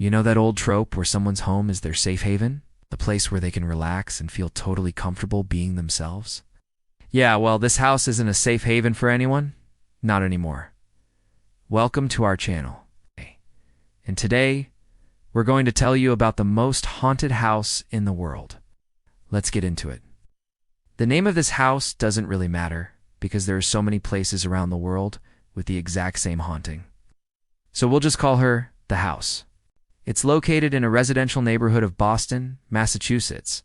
You know that old trope where someone's home is their safe haven? The place where they can relax and feel totally comfortable being themselves? Yeah, well, this house isn't a safe haven for anyone. Not anymore. Welcome to our channel. And today, we're going to tell you about the most haunted house in the world. Let's get into it. The name of this house doesn't really matter because there are so many places around the world with the exact same haunting. So we'll just call her the house. It's located in a residential neighborhood of Boston, Massachusetts.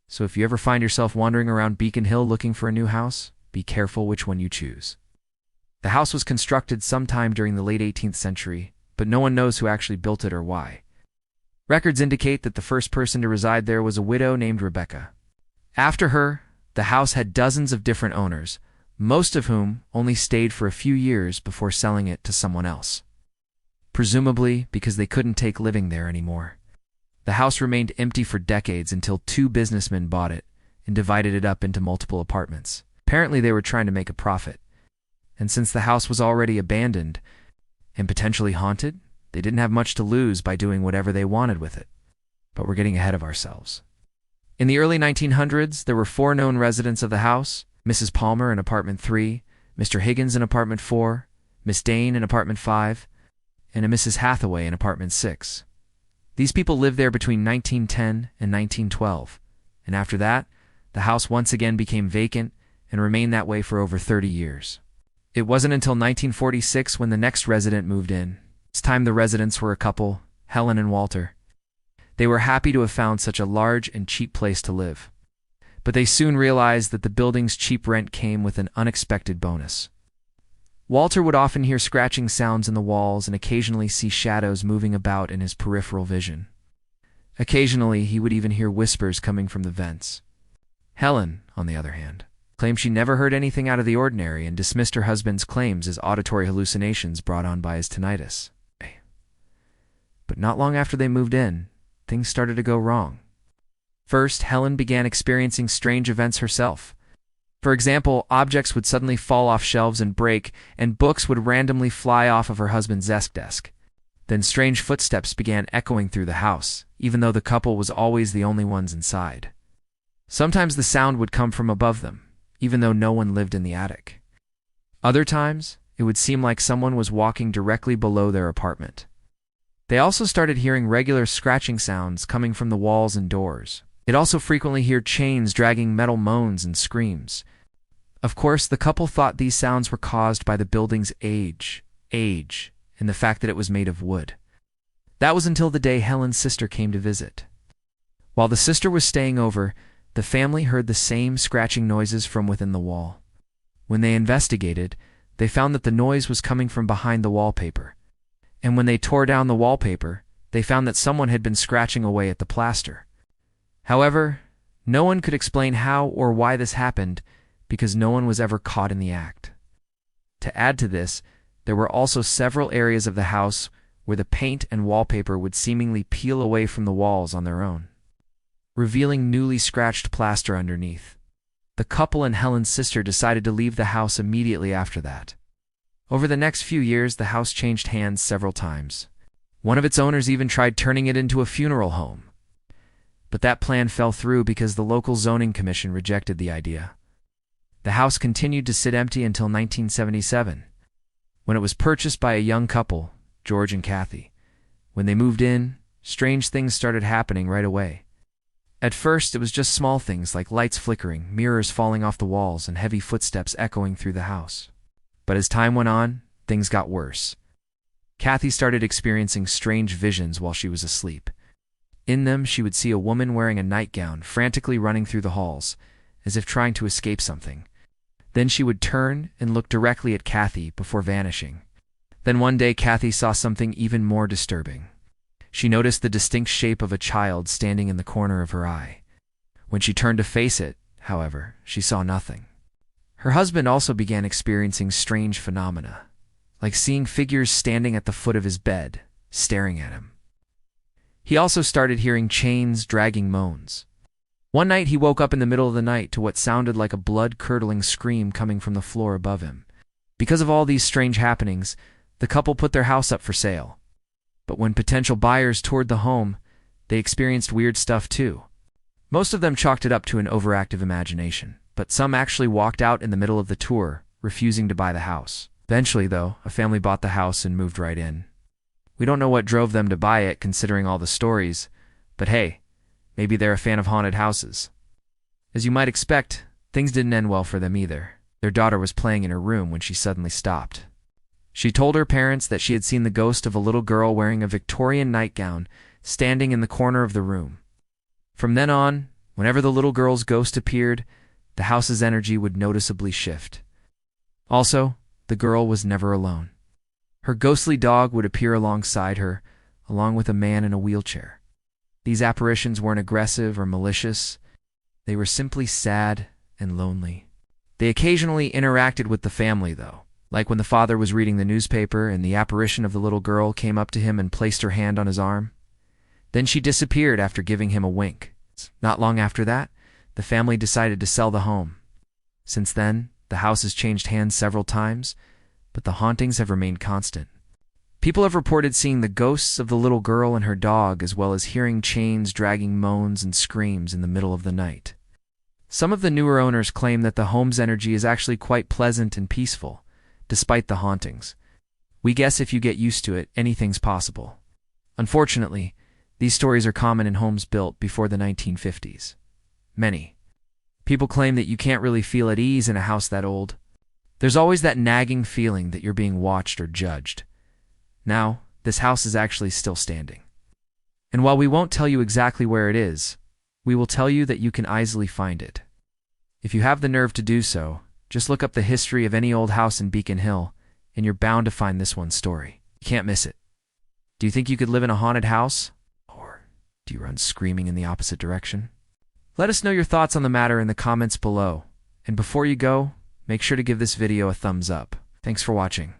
So if you ever find yourself wandering around Beacon Hill looking for a new house, be careful which one you choose. The house was constructed sometime during the late 18th century, but no one knows who actually built it or why. Records indicate that the first person to reside there was a widow named Rebecca. After her, the house had dozens of different owners, most of whom only stayed for a few years before selling it to someone else. Presumably because they couldn't take living there anymore. The house remained empty for decades until two businessmen bought it and divided it up into multiple apartments. Apparently they were trying to make a profit. And since the house was already abandoned and potentially haunted, they didn't have much to lose by doing whatever they wanted with it. But we're getting ahead of ourselves. In the early 1900s, there were 4 known residents of the house: Mrs. Palmer in apartment 3, Mr. Higgins in apartment 4, Miss Dane in apartment 5, and a Mrs. Hathaway in apartment 6. These people lived there between 1910 and 1912, and after that, the house once again became vacant and remained that way for over 30 years. It wasn't until 1946 when the next resident moved in. This time the residents were a couple, Helen and Walter. They were happy to have found such a large and cheap place to live. But they soon realized that the building's cheap rent came with an unexpected bonus. Walter would often hear scratching sounds in the walls and occasionally see shadows moving about in his peripheral vision. Occasionally, he would even hear whispers coming from the vents. Helen, on the other hand, claimed she never heard anything out of the ordinary and dismissed her husband's claims as auditory hallucinations brought on by his tinnitus. But not long after they moved in, things started to go wrong. First, Helen began experiencing strange events herself. For example, objects would suddenly fall off shelves and break, and books would randomly fly off of her husband's desk. Then strange footsteps began echoing through the house, even though the couple was always the only ones inside. Sometimes the sound would come from above them, even though no one lived in the attic. Other times, it would seem like someone was walking directly below their apartment. They also started hearing regular scratching sounds coming from the walls and doors. They'd also frequently hear chains dragging metal moans and screams. Of course, the couple thought these sounds were caused by the building's age, and the fact that it was made of wood. That was until the day Helen's sister came to visit. While the sister was staying over, the family heard the same scratching noises from within the wall. When they investigated, they found that the noise was coming from behind the wallpaper. And when they tore down the wallpaper, they found that someone had been scratching away at the plaster. However, no one could explain how or why this happened because no one was ever caught in the act. To add to this, there were also several areas of the house where the paint and wallpaper would seemingly peel away from the walls on their own, revealing newly scratched plaster underneath. The couple and Helen's sister decided to leave the house immediately after that. Over the next few years, the house changed hands several times. One of its owners even tried turning it into a funeral home. But that plan fell through because the local zoning commission rejected the idea. The house continued to sit empty until 1977, when it was purchased by a young couple, George and Kathy. When they moved in, strange things started happening right away. At first, it was just small things like lights flickering, mirrors falling off the walls, and heavy footsteps echoing through the house. But as time went on, things got worse. Kathy started experiencing strange visions while she was asleep. In them, she would see a woman wearing a nightgown frantically running through the halls, as if trying to escape something. Then she would turn and look directly at Kathy before vanishing. Then one day, Kathy saw something even more disturbing. She noticed the distinct shape of a child standing in the corner of her eye. When she turned to face it, however, she saw nothing. Her husband also began experiencing strange phenomena, like seeing figures standing at the foot of his bed, staring at him. He also started hearing chains dragging moans. One night he woke up in the middle of the night to what sounded like a blood-curdling scream coming from the floor above him. Because of all these strange happenings, the couple put their house up for sale. But when potential buyers toured the home, they experienced weird stuff too. Most of them chalked it up to an overactive imagination, but some actually walked out in the middle of the tour, refusing to buy the house. Eventually, though, a family bought the house and moved right in. We don't know what drove them to buy it, considering all the stories, but hey, maybe they're a fan of haunted houses. As you might expect, things didn't end well for them either. Their daughter was playing in her room when she suddenly stopped. She told her parents that she had seen the ghost of a little girl wearing a Victorian nightgown standing in the corner of the room. From then on, whenever the little girl's ghost appeared, the house's energy would noticeably shift. Also, the girl was never alone. Her ghostly dog would appear alongside her, along with a man in a wheelchair. These apparitions weren't aggressive or malicious. They were simply sad and lonely. They occasionally interacted with the family, though, like when the father was reading the newspaper and the apparition of the little girl came up to him and placed her hand on his arm. Then she disappeared after giving him a wink. Not long after that, the family decided to sell the home. Since then, the house has changed hands several times, but the hauntings have remained constant. People have reported seeing the ghosts of the little girl and her dog, as well as hearing chains dragging moans and screams in the middle of the night. Some of the newer owners claim that the home's energy is actually quite pleasant and peaceful, despite the hauntings. We guess if you get used to it, anything's possible. Unfortunately, these stories are common in homes built before the 1950s. Many people claim that you can't really feel at ease in a house that old. There's always that nagging feeling that you're being watched or judged. Now, this house is actually still standing. And while we won't tell you exactly where it is, we will tell you that you can easily find it. If you have the nerve to do so, just look up the history of any old house in Beacon Hill, and you're bound to find this one's story. You can't miss it. Do you think you could live in a haunted house? Or do you run screaming in the opposite direction? Let us know your thoughts on the matter in the comments below. And before you go, make sure to give this video a thumbs up. Thanks for watching.